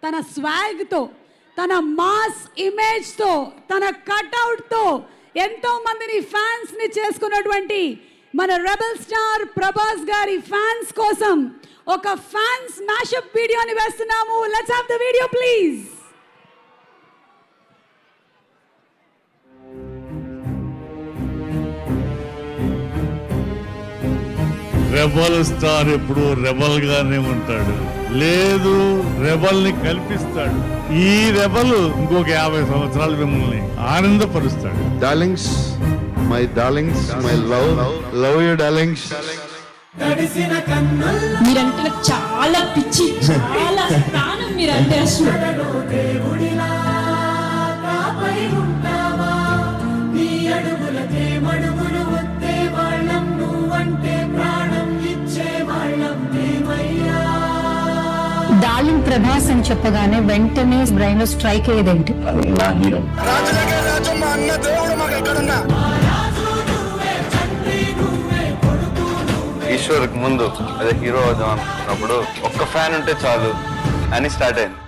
తన స్వాగ్తో, తన మాస్ ఇమేజ్తో, తన కట్అవుట్తో ఎంతో మందిని ఫ్యాన్స్ని చేసుకున్నటువంటి మన రెబల్ స్టార్ ప్రభాస్ గారి ఫ్యాన్స్ కోసం ఒక ఫ్యాన్స్ మ్యాషప్ వీడియోని వేస్తున్నాము. Let's have the video please. Rebel star ఎప్పుడు రెబల్ గానే ఉంటాడు, లేదు రెబల్ ని కల్పిస్తాడు. ఈ రెబల్ ఇంకొక 50 సంవత్సరాలు మిమ్మల్ని ఆనందపరుస్తాడు. Darlings, my darlings, my love you darlings. మీరంటే నాకు చాలా పిచ్చి, చాలా ప్రాణం మీరంటే. అసలు డార్లింగ్ ప్రభాస్ అని చెప్పగానే వెంటనే బ్రెయిన్ లో స్ట్రైక్ అయ్యేదేంటి? ఈశ్వర్కి ముందు అదే హీరో అవుదాం అనుకున్నప్పుడు ఒక్క ఫ్యాన్ ఉంటే చాలు అని స్టార్ట్ అయింది.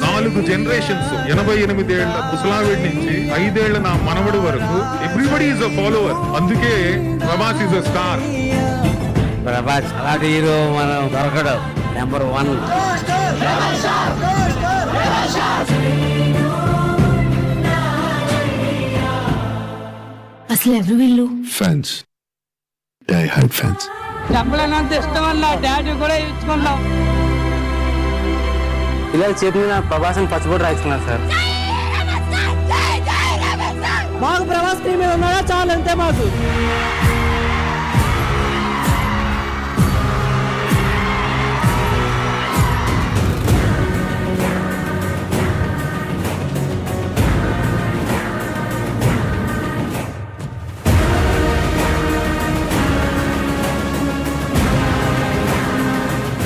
4 జనరేషన్స్, 88 ఏళ్ల ముసలావిడి నుంచి 5 ఏళ్ల నా మనవడి వరకు ఎవ్రీబడి ఈజ్ అ ఫాలోవర్. అందుకే Prabhas is a star. Prabhas అలాంటి హీరో మనం దొరకడం నెంబర్ 1. అసలు ఎవరు వీళ్ళు? Fans, die hard fans. డబ్బులన్నంత ఇష్టం వల్ల డాడీ కూడా ఇచ్చుకున్నాం. పిల్లల చేతి మీద ప్రభాసం పచ్చబొట్టు రాయించుకున్నారు సార్. మాకు ప్రభాస్ టీమ్ మీద ఉన్నారా చాలు, అంతే మాకు.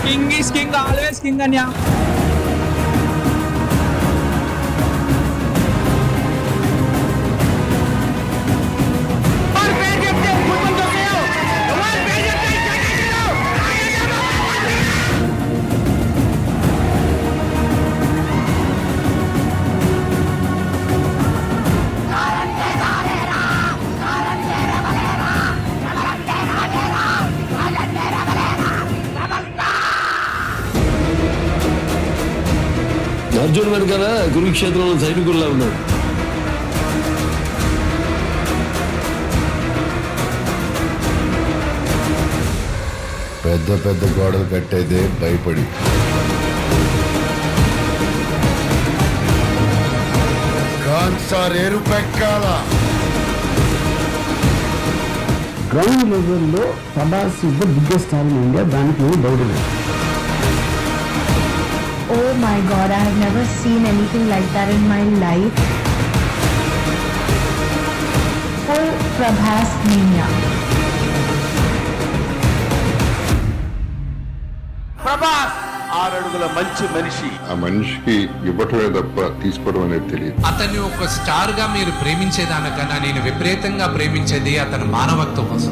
King is king, always king anya. Arjun వెనకాల కురుక్షేత్రంలో సైనికుల్లా ఉన్నాడు. పెద్ద పెద్ద గోడలు కట్టేదే భయపడి. సార్ ఏరు పెక్కాల. గ్రౌండ్ లెవెల్లో Prabhas is the biggest star in India, దానికి డౌట్ లేదు. Oh my God, I have never seen anything like that in my life. Full Prabhas mania. Prabhas 6 అడుగుల మంచి మనిషి. ఆ మనిషికి ఇవ్వటమే తప్ప తీసుకోవడం అనేది తెలియదు. అతన్ని ఒక స్టార్ గా మీరు ప్రేమించేదానికన్నా నేను విపరీతంగా ప్రేమించేది అతని మానవత్వం కోసం.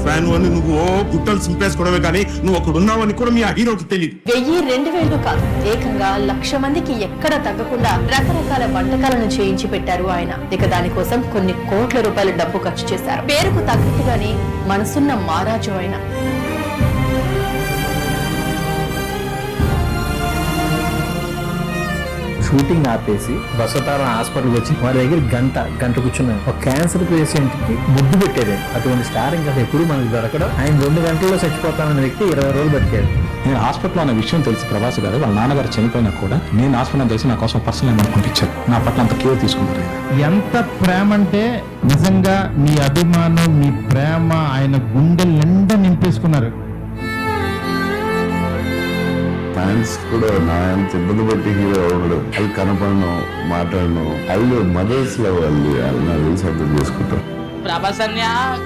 ఫ్యాన్ అని నువ్వు గుట్టలు సింపేసుకోవడమే కానీ నువ్వు అక్కడ ఉన్నావని కూడా మీ ఆ హీరోకి తెలియదు. 1000-2000 కాదు, ఏకంగా 1,00,000 మందికి ఎక్కడ తగ్గకుండా రకరకాల వంటకాలను చేయించి పెట్టారు ఆయన. ఇక దానికోసం కొన్ని కోట్ల రూపాయల డబ్బు ఖర్చు చేశారు. పేరుకు తగ్గట్టుగానే మనసున్న మహారాజు ఆయన. షూటింగ్ ఆపేసి బసవతారం హాస్పిటల్కి వచ్చి వారి దగ్గర గంట కూర్చున్నాను. ఒక క్యాన్సర్ పేషెంట్ కి ముద్దు పెట్టేది. అటువంటి స్టార్ ఇంకా ఎప్పుడు మనకు దొరకడం. ఆయన 2 గంటల్లో చచ్చిపోతానన్న వ్యక్తి 20 రోజులు బతికాడు. నేను హాస్పిటల్లో అనే విషయం తెలిసి ప్రభాస్ గారు వాళ్ళ నాన్నగారు చనిపోయినా కూడా నేను హాస్పిటల్ తెలిసి నా కోసం పర్సనల్ అమౌంట్ పంపించారు. నా పట్ల అంత కేర్ తీసుకున్నారు. ఎంత ప్రేమ అంటే నిజంగా మీ అభిమానం, మీ ప్రేమ ఆయన గుండె నిండా నింపేసుకున్నారు. ఫ్యాన్స్ కూడా నా ఎంత ఇబ్బంది పెట్టి హీరో అవ్వడం, అది కనపడను, మాట్లాడను, వాళ్ళు మదర్స్ లో వాళ్ళు నాకు తెలిసి అర్థం చేసుకుంటారు. ప్రభాస్ అన్య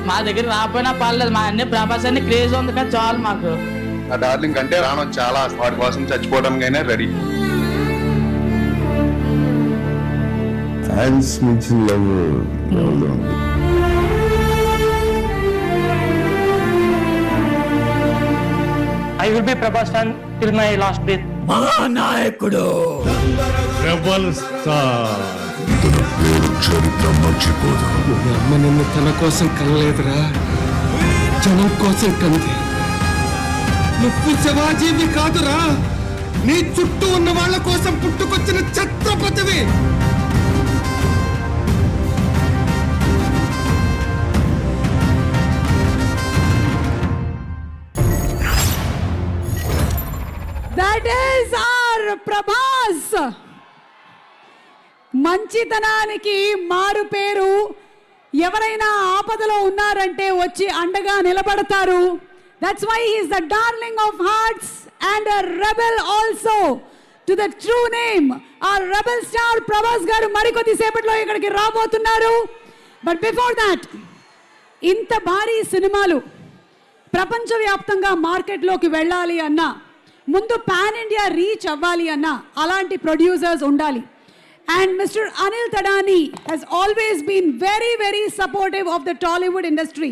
మా దగ్గర రాకపోయినా పర్లేదు, మా అన్ని ప్రభాస్ అన్ని క్రేజ్ ఉంది కదా చాలు మాకు. ఆ డార్లింగ్ అంటే రావడం చాలా, వాడి కోసం చచ్చిపోవడానికైనా రెడీ. ఫ్యాన్స్ మించిన లవ్ ఉంది. I will be Prabhas fan till my last breath. Mahanayakudu rebel star. చరిత్ర మర్చిపోదు. అమ్మ నిన్ను తన కోసం కనలేదురా, జనం కోసం కంది. నువ్వు శివాజీవి కాదురా, నీ చుట్టూ ఉన్న వాళ్ళ కోసం పుట్టుకొచ్చిన ఛత్రపతివి. That is our Prabhas. మంచితనానికి మారు పేరు. ఎవరైనా ఆపదలో ఉన్నారంటే వచ్చి అండగా నిలబడతారు. That's why he's the darling of hearts and a rebel also to the true name. our rebel star Prabhas గారు మరికొద్ది సేపట్లో ఇక్కడికి రాబోతున్నారు. బట్ బిఫోర్ దాట్, ఇంత భారీ సినిమాలు ప్రపంచవ్యాప్తంగా మార్కెట్లోకి వెళ్ళాలి అన్నా, ముందు పాన్ ఇండియా రీచ్ అవ్వాలి అన్నా అలాంటి ప్రొడ్యూసర్స్ ఉండాలి. And Mr. Anil Tadani has always been very, very supportive of the Tollywood industry.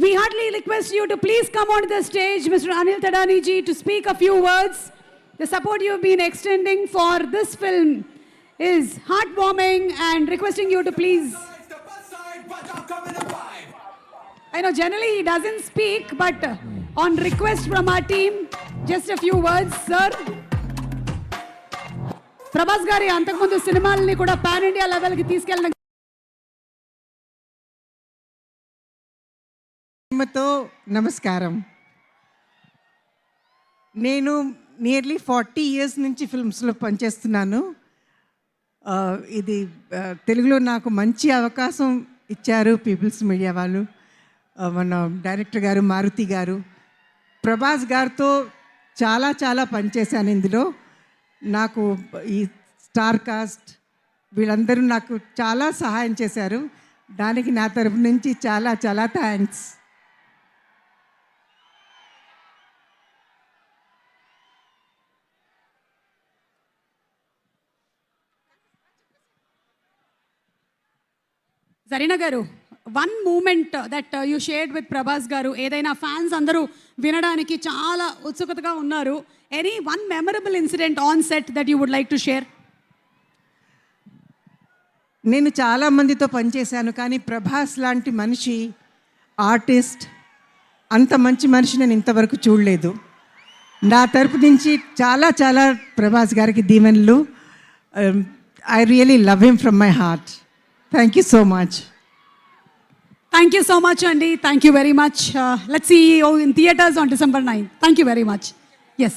We heartily request you to please come onto the stage, Mr. Anil Tadani ji, to speak a few words. The support you have been extending for this film is heartwarming, and requesting you to please. I know generally he doesn't speak, but on request from our team, just a few words, sir. Prabhas గారి అంతకుముందు సినిమాలని కూడా pan India లెవెల్కి తీసుకెళ్ళడం. నమస్కారం. నేను nearly 40 years నుంచి ఫిల్మ్స్లో పనిచేస్తున్నాను. ఇది తెలుగులో నాకు మంచి అవకాశం ఇచ్చారు పీపుల్స్ మీడియా వాళ్ళు. మన డైరెక్టర్ గారు మారుతి గారు, ప్రభాస్ గారితో చాలా చాలా పనిచేశాను ఇందులో. నాకు ఈ స్టార్ కాస్ట్ వీళ్ళందరూ నాకు చాలా సహాయం చేశారు. దానికి నా తరపు నుంచి చాలా చాలా thanks. Zarina garu, one moment that you shared with Prabhas garu, ఏదైనా ఫ్యాన్స్ అందరూ వినడానికి చాలా ఉత్సుకతగా ఉన్నారు. Any one memorable incident on set that you would like to share? నేను చాలా మందితో పనిచేశాను, కానీ ప్రభాస్ లాంటి మనిషి, ఆర్టిస్ట్, అంత మంచి మనిషి నేను ఇంతవరకు చూడలేదు. నా తరపు నుంచి చాలా చాలా ప్రభాస్ గారికి దీవెనలు. I really love him from my heart. Thank you so much. Thank you so much, Andy. Thank you very much. Let's see you in theaters on December 9th. Thank you very much. Yes.